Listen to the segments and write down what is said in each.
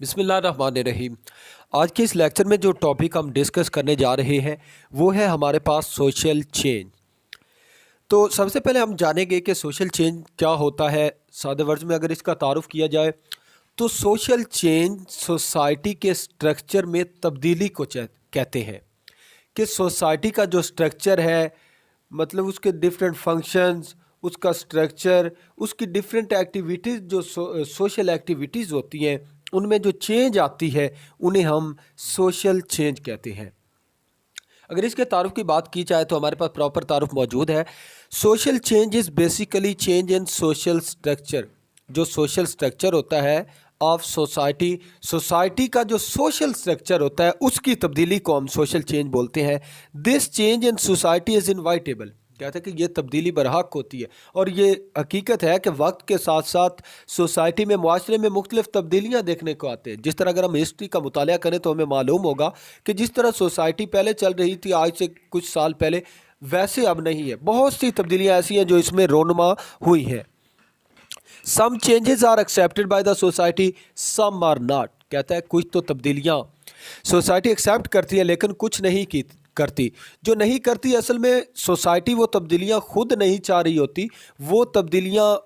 बिस्मिल्लाहिर्रहमानिर्रहीम। आज के इस लेक्चर में जो टॉपिक हम डिस्कस करने जा रहे हैं वो है हमारे पास सोशल चेंज। तो सबसे पहले हम जानेंगे कि सोशल चेंज क्या होता है। सादे वर्ड्स में अगर इसका तारुफ किया जाए तो सोशल चेंज सोसाइटी के स्ट्रक्चर में तब्दीली को कहते हैं। कि सोसाइटी का जो स्ट्रक्चर है, मतलब उसके डिफरेंट फंक्शंस, उसका स्ट्रक्चर, उसकी डिफरेंट एक्टिविटीज़ जो सोशल एक्टिविटीज़ होती हैं उनमें जो चेंज आती है उन्हें हम सोशल चेंज कहते हैं। अगर इसके तारुफ की बात की जाए तो हमारे पास प्रॉपर तारुफ मौजूद है। Social change is basically change in social structure. जो सोशल स्ट्रक्चर होता है ऑफ सोसाइटी, सोसाइटी का जो सोशल स्ट्रक्चर होता है उसकी तब्दीली को हम सोशल चेंज बोलते हैं। This change in society is inevitable. कहते हैं कि ये तब्दीली बरहक होती है और ये हकीकत है कि वक्त के साथ साथ सोसाइटी में, मुआशरे में मुख्तलिफ तब्दीलियाँ देखने को आते हैं। जिस तरह अगर हम हिस्ट्री का मुताला करें तो हमें मालूम होगा कि जिस तरह सोसाइटी पहले चल रही थी आज से कुछ साल पहले, वैसे अब नहीं है। बहुत सी तब्दीलियाँ ऐसी हैं जो इसमें रोनमा हुई हैं। Some changes are accepted by the society, some are not. कहता है कुछ तो तब्दीलियाँ सोसाइटी एक्सेप्ट करती है लेकिन कुछ नहीं की करती। जो नहीं करती असल में सोसाइटी वो तब्दीलियाँ खुद नहीं चाह रही होती, वो तब्दीलियाँ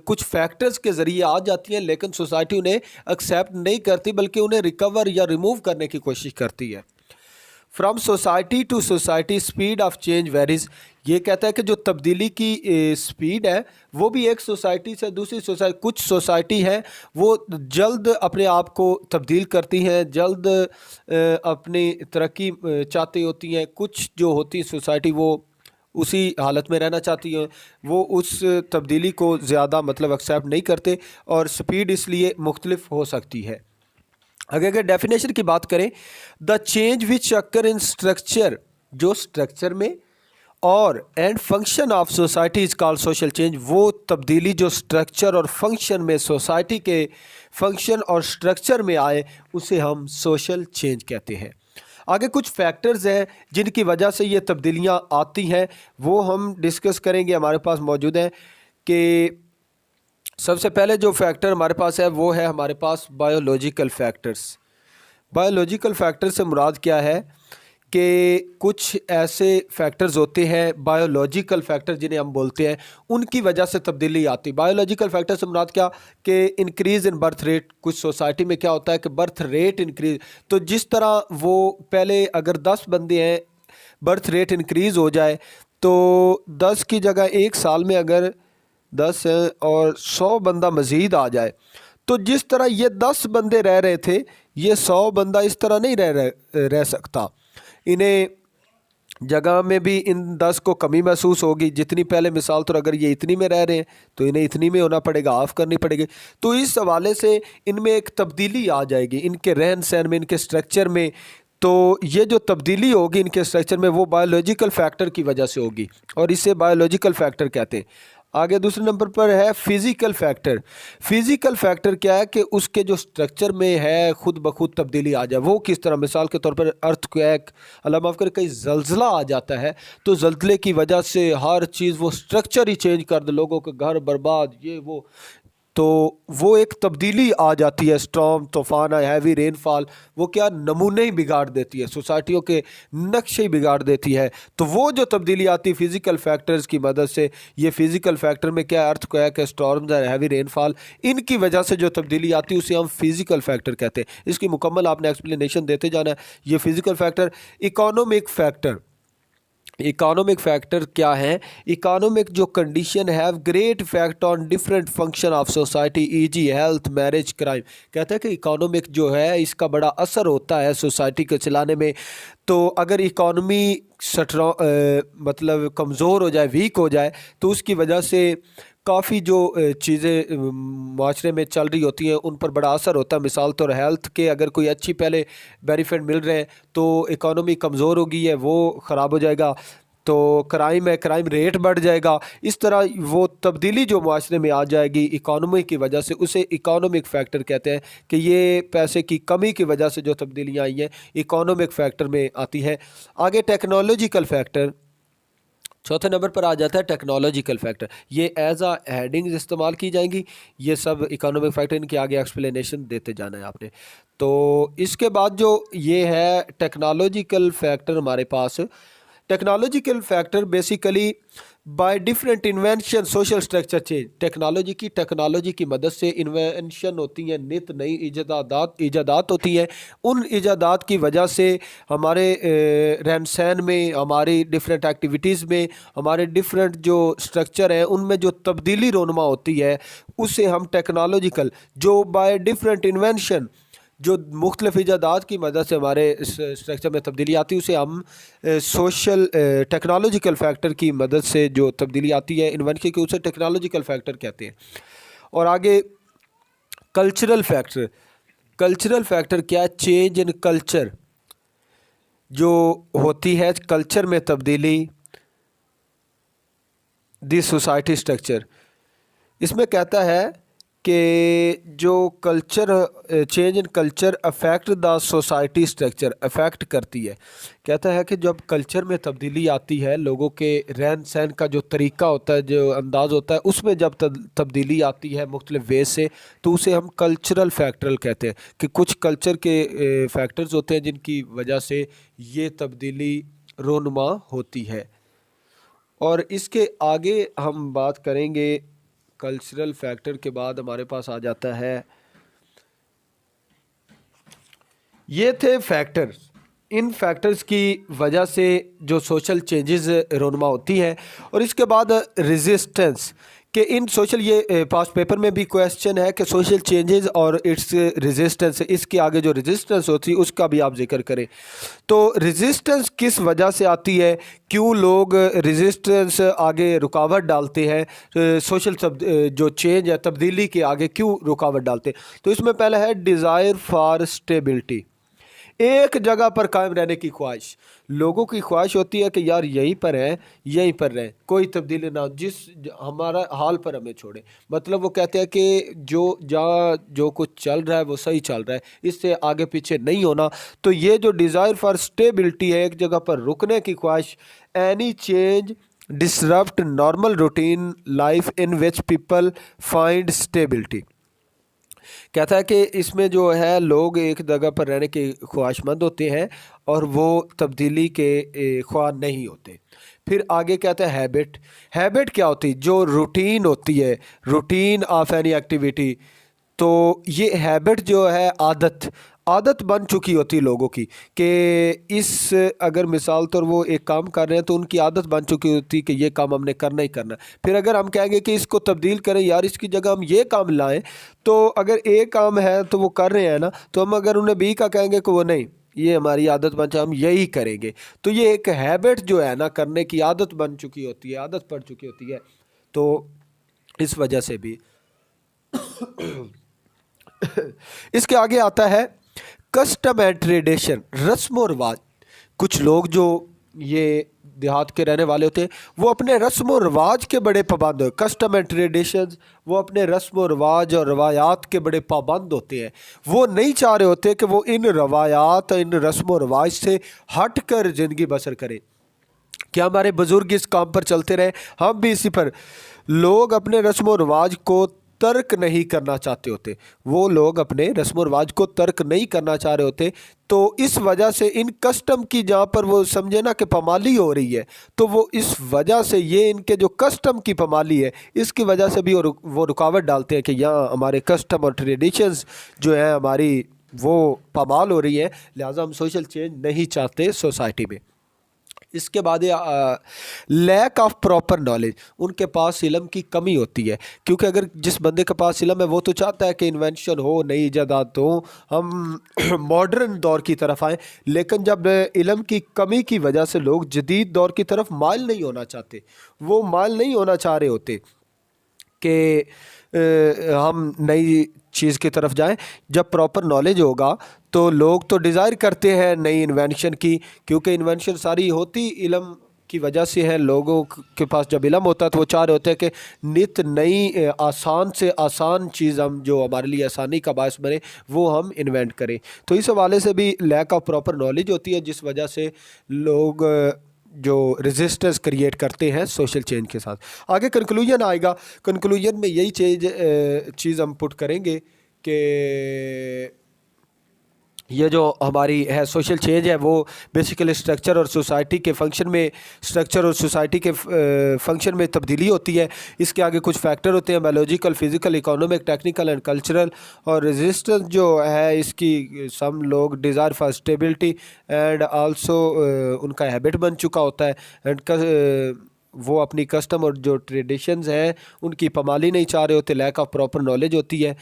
कुछ फैक्टर्स के ज़रिए आ जाती हैं लेकिन सोसाइटी उन्हें एक्सेप्ट नहीं करती बल्कि उन्हें रिकवर या रिमूव करने की कोशिश करती है। From society to society speed of change varies. ये कहता है कि जो तब्दीली की स्पीड है वो भी एक सोसाइटी से दूसरी सोसाइटी, कुछ सोसाइटी है वो जल्द अपने आप को तब्दील करती हैं, जल्द अपनी तरक्की चाहती होती हैं। कुछ जो होती सोसाइटी वो उसी हालत में रहना चाहती हैं, वो उस तब्दीली को ज़्यादा मतलब एक्सेप्ट नहीं करते और स्पीड इसलिए मुख्तलिफ हो सकती है। अगर डेफिनेशन की बात करें, the change which occur in structure, जो स्ट्रक्चर में और and function of society is called social change. वो तब्दीली जो स्ट्रक्चर और फंक्शन में, सोसाइटी के फंक्शन और स्ट्रक्चर में आए उसे हम सोशल चेंज कहते हैं। आगे कुछ फैक्टर्स हैं जिनकी वजह से ये तब्दीलियाँ आती हैं, वो हम डिस्कस करेंगे। हमारे पास मौजूद हैं कि सबसे पहले जो फैक्टर हमारे पास है वो है हमारे पास बायोलॉजिकल फैक्टर्स। बायोलॉजिकल फैक्टर से मुराद क्या है कि कुछ ऐसे फैक्टर्स होते हैं, बायोलॉजिकल फैक्टर जिन्हें हम बोलते हैं, उनकी वजह से तब्दीली आती। बायोलॉजिकल फैक्टर से मुराद क्या कि इंक्रीज़ इन बर्थ रेट। कुछ सोसाइटी में क्या होता है कि बर्थ रेट इंक्रीज, तो जिस तरह वो पहले अगर 10 बंदे हैं, बर्थ रेट इंक्रीज़ हो जाए तो 10 की जगह एक साल में अगर 10 है और 100 बंदा मज़ीद आ जाए, तो जिस तरह ये 10 बंदे रह रहे थे ये 100 बंदा इस तरह नहीं रह सकता। इन्हें जगह में भी इन 10 को कमी महसूस होगी। जितनी पहले मिसाल तो अगर ये इतनी में रह रहे हैं तो इन्हें इतनी में होना पड़ेगा, ऑफ करनी पड़ेगी। तो इस हवाले से इनमें एक तब्दीली आ जाएगी, इनके रहन सहन में, इनके स्ट्रक्चर में। तो ये जो तब्दीली होगी इनके स्ट्रक्चर में वो बायोलॉजिकल फैक्टर की वजह से होगी और इसे बायोलॉजिकल फैक्टर कहते हैं। आगे दूसरे नंबर पर है फिज़िकल फैक्टर। फिज़िकल फैक्टर क्या है कि उसके जो स्ट्रक्चर में है खुद ब खुद तब्दीली आ जाए। वो किस तरह, मिसाल के तौर पर अर्थक्वेक, अल्लाह माफ़ करे, कहीं ज़लज़ला आ जाता है तो ज़लज़ले की वजह से हर चीज़ वो स्ट्रक्चर ही चेंज कर दे, लोगों के घर बर्बाद, ये वो, तो वो एक तब्दीली आ जाती है। स्टॉर्म, तूफ़ान, हैवी रेनफॉल, वो क्या नमूने ही बिगाड़ देती है, सोसाइटियों के नक्शे ही बिगाड़ देती है। तो वो जो तब्दीली आती है फ़िज़िकल फैक्टर्स की मदद से, ये फ़िज़िकल फैक्टर में क्या अर्थ को है कि स्टॉर्म्स और हैवी रेनफॉल, इनकी वजह से जो तब्दीली आती है उसे हम फ़िज़िकल फैक्टर कहते हैं। इसकी मुकम्मल आपने एक्सप्लेनेशन देते जाना है। ये physical factor. Economic factor. Economic factor क्या है? इकोनॉमिक जो condition have great effect on different function of society, easy health, marriage, crime. कहते हैं कि इकोनॉमिक जो है इसका बड़ा असर होता है सोसाइटी को चलाने में। तो अगर इकोनॉमी मतलब कमज़ोर हो जाए, वीक हो जाए, तो उसकी वजह से काफ़ी जो चीज़ें माशरे में चल रही होती हैं उन पर बड़ा असर होता है। मिसाल तौर हेल्थ के अगर कोई अच्छी पहले बेनिफिट मिल रहे हैं तो इकोनॉमी कमज़ोर हो गई है, वो ख़राब हो जाएगा। तो क्राइम है, क्राइम रेट बढ़ जाएगा। इस तरह वो तब्दीली जो माशरे में आ जाएगी इकोनॉमी की वजह से, उसे इकोनॉमिक फैक्टर कहते हैं कि ये पैसे की कमी की वजह से जो तब्दीलियाँ आई हैं इकोनॉमिक फैक्टर में आती हैं। आगे टेक्नोलॉजिकल फैक्टर। चौथे नंबर पर आ जाता है टेक्नोलॉजिकल फैक्टर। ये एज आ हेडिंग्स इस्तेमाल की जाएंगी, ये सब इकोनॉमिक फैक्टर, इनके आगे एक्सप्लेनेशन देते जाना है आपने। तो इसके बाद जो ये है टेक्नोलॉजिकल फैक्टर हमारे पास, technological factor basically by different invention social structure change. Technology की मदद से इन्वेंशन होती हैं, नित नई ईजादात होती हैं। उन ईजादात की वजह से हमारे रहन सहन में, हमारी डिफरेंट एक्टिविटीज़ में, हमारे डिफरेंट जो स्ट्रक्चर हैं उनमें जो तब्दीली रोनमा होती है, उसे हम टेक्नोलॉजिकल, जो बाय डिफरेंट इन्वेंशन, जो मुख्तलिफ ईजादात की मदद से हमारे स्ट्रक्चर में तब्दीली आती है, उसे हम सोशल टेक्नोलॉजिकल फैक्टर की मदद से जो तब्दीली आती है इन्वेंशन की, उसे टेक्नोलॉजिकल फैक्टर कहते हैं। और आगे कल्चरल फैक्टर। कल्चरल फैक्टर क्या है? चेंज इन कल्चर जो होती है, कल्चर में तब्दीली, दिस सोसाइटी स्ट्रक्चर। इसमें कहता है कि जो culture, change in culture affect the society structure, affect करती है। कहता है कि जब कल्चर में तब्दीली आती है, लोगों के रहन सहन का जो तरीका होता है, जो अंदाज़ होता है, उसमें जब तब्दीली आती है मुख्तलिफ वे से, तो उसे हम कल्चरल फैक्टर कहते हैं। कि कुछ कल्चर के फैक्टर्स होते हैं जिनकी वजह से ये तब्दीली रोनुमा होती है। और इसके आगे हम बात करेंगे, कल्चरल फैक्टर के बाद हमारे पास आ जाता है, ये थे फैक्टर्स। इन फैक्टर्स की वजह से जो सोशल चेंजेस रोनमा होती हैं। और इसके बाद रेजिस्टेंस कि इन सोशल, ये पास्ट पेपर में भी क्वेश्चन है कि सोशल चेंजेस और इट्स रेजिस्टेंस, इसके आगे जो रेजिस्टेंस होती है उसका भी आप जिक्र करें। तो रेजिस्टेंस किस वजह से आती है, क्यों लोग रेजिस्टेंस आगे रुकावट डालते हैं, सोशल जो चेंज है, तब्दीली के आगे क्यों रुकावट डालते हैं? तो इसमें पहला है डिज़ायर फॉर स्टेबिलिटी, एक जगह पर कायम रहने की ख्वाहिश। लोगों की ख्वाहिश होती है कि यार यहीं पर है, यहीं पर रहें, कोई तब्दीली ना हो, जिस हमारा हाल पर हमें छोड़े। मतलब वो कहते हैं कि जो कुछ चल रहा है वो सही चल रहा है, इससे आगे पीछे नहीं होना। तो ये जो डिज़ायर फॉर स्टेबिलिटी है, एक जगह पर रुकने की ख्वाहिश, any change disrupt normal routine life in which people find stability. कहता है कि इसमें जो है लोग एक जगह पर रहने के ख्वाहिशमंद होते हैं और वो तब्दीली के ख्वाह नहीं होते। फिर आगे कहता है हैबिट। हैबिट क्या होती है? जो रूटीन होती है, रूटीन ऑफ एनी एक्टिविटी। तो ये हैबिट जो है आदत बन चुकी होती है लोगों की, कि इस, अगर मिसाल तौर वो एक काम कर रहे हैं तो उनकी आदत बन चुकी होती है कि ये काम हमने करना ही करना। फिर अगर हम कहेंगे कि इसको तब्दील करें, यार इसकी जगह हम ये काम लाएं, तो अगर एक काम है तो वो कर रहे हैं ना, तो हम अगर उन्हें बी का कहेंगे कि वो नहीं, ये हमारी आदत बन जाए, हम यही करेंगे। तो ये एक हैबिट जो है ना, करने की आदत बन चुकी होती है, आदत पड़ चुकी होती है। तो इस वजह से भी इसके आगे आता है कस्टम एंड ट्रेडिशन, रस्म और रिवाज। कुछ लोग जो ये देहात के रहने वाले होते हैं, वो अपने रस्म और रिवाज के बड़े पाबंद हो, कस्टम एंड ट्रेडिशन, वो अपने रस्म और रिवाज और रवायात के बड़े पाबंद होते हैं। वो नहीं चाह रहे होते कि वो इन रवायात, इन रस्म और रिवाज से हट कर ज़िंदगी बसर करें। क्या हमारे बुज़ुर्ग इस काम पर चलते रहे, हम भी इसी पर। लोग अपने रस्म और रिवाज को तर्क नहीं करना चाहते होते, वो लोग अपने रस्म और रिवाज को तर्क नहीं करना चाह रहे होते। तो इस वजह से इन कस्टम की, जहाँ पर वो समझे ना कि पामाली हो रही है, तो वो इस वजह से, ये इनके जो कस्टम की पामाली है, इसकी वजह से भी वो रुकावट डालते हैं कि यहाँ हमारे कस्टम और ट्रेडिशंस जो है हमारी, वो पामाल हो रही है, लिहाजा हम सोशल चेंज नहीं चाहते सोसाइटी में। इसके बाद लैक ऑफ प्रॉपर नॉलेज, उनके पास इल्म की कमी होती है। क्योंकि अगर जिस बंदे के पास इल्म है वो तो चाहता है कि इन्वेंशन हो, नई ईजादात हो, हम मॉडर्न दौर की तरफ आएँ। लेकिन जब इल्म की कमी की वजह से लोग जदीद दौर की तरफ माइल नहीं होना चाहते, वो माइल नहीं होना चाह रहे होते कि हम नई चीज़ की तरफ जाएं। जब प्रॉपर नॉलेज होगा तो लोग तो डिज़ायर करते हैं नई इन्वेंशन की, क्योंकि इन्वेंशन सारी होती इल्म की वजह से है। लोगों के पास जब इल्म होता है तो वो चाह रहे होते हैं कि नित नई आसान से आसान चीज़, हम जो हमारे लिए आसानी का बायस बने, वो हम इन्वेंट करें। तो इस हवाले से भी लैक ऑफ प्रॉपर नॉलेज होती है, जिस वजह से लोग जो रेजिस्टेंस क्रिएट करते हैं सोशल चेंज के साथ। आगे कंक्लूजन आएगा, कंक्लूजन में यही चीज़ हम पुट करेंगे कि ये जो हमारी है सोशल चेंज है वो बेसिकली स्ट्रक्चर और सोसाइटी के फंक्शन में फंक्शन में तब्दीली होती है। इसके आगे कुछ फैक्टर होते हैं, biological, physical, economic, technical and cultural. और रेजिस्टेंस जो है इसकी सम लोग desire for stability and also उनका हैबिट बन चुका होता है एंड वो अपनी कस्टम और जो ट्रेडिशंस हैं उनकी पामाली नहीं चाह रहे होते, लैक ऑफ प्रॉपर नॉलेज होती है,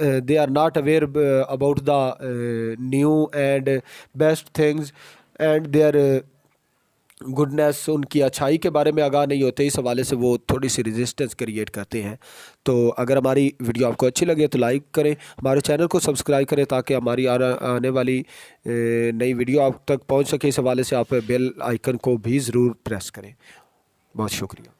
they are not aware about the new and best things and their goodness, उनकी अच्छाई के बारे में आगाह नहीं होते। इस हवाले से वो थोड़ी सी रेजिस्टेंस क्रिएट करते हैं। तो अगर हमारी वीडियो आपको अच्छी लगे तो लाइक करें, हमारे चैनल को सब्सक्राइब करें ताकि हमारी आने वाली नई वीडियो आप तक पहुंच सके। इस हवाले से आप बेल आइकन को भी ज़रूर प्रेस करें। बहुत शुक्रिया।